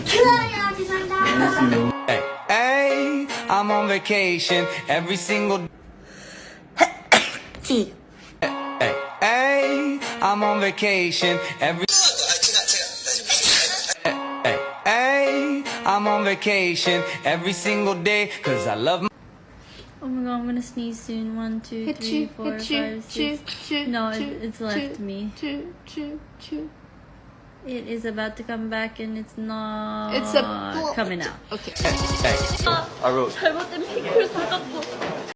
좋아요. 죄송합니다. Hey, hey, I'm on vacation every single 지. Hey, hey, I'm on vacation every Hey, hey, I'm on vacation every single day cause I love my Oh my god, I'm gonna sneeze soon. 1, 2, 3, 4, 5, 6. No, it's left me. It is about to come back and it's not It's a coming out. Okay. Hey, I wrote 잘못된 핑크를 사갖고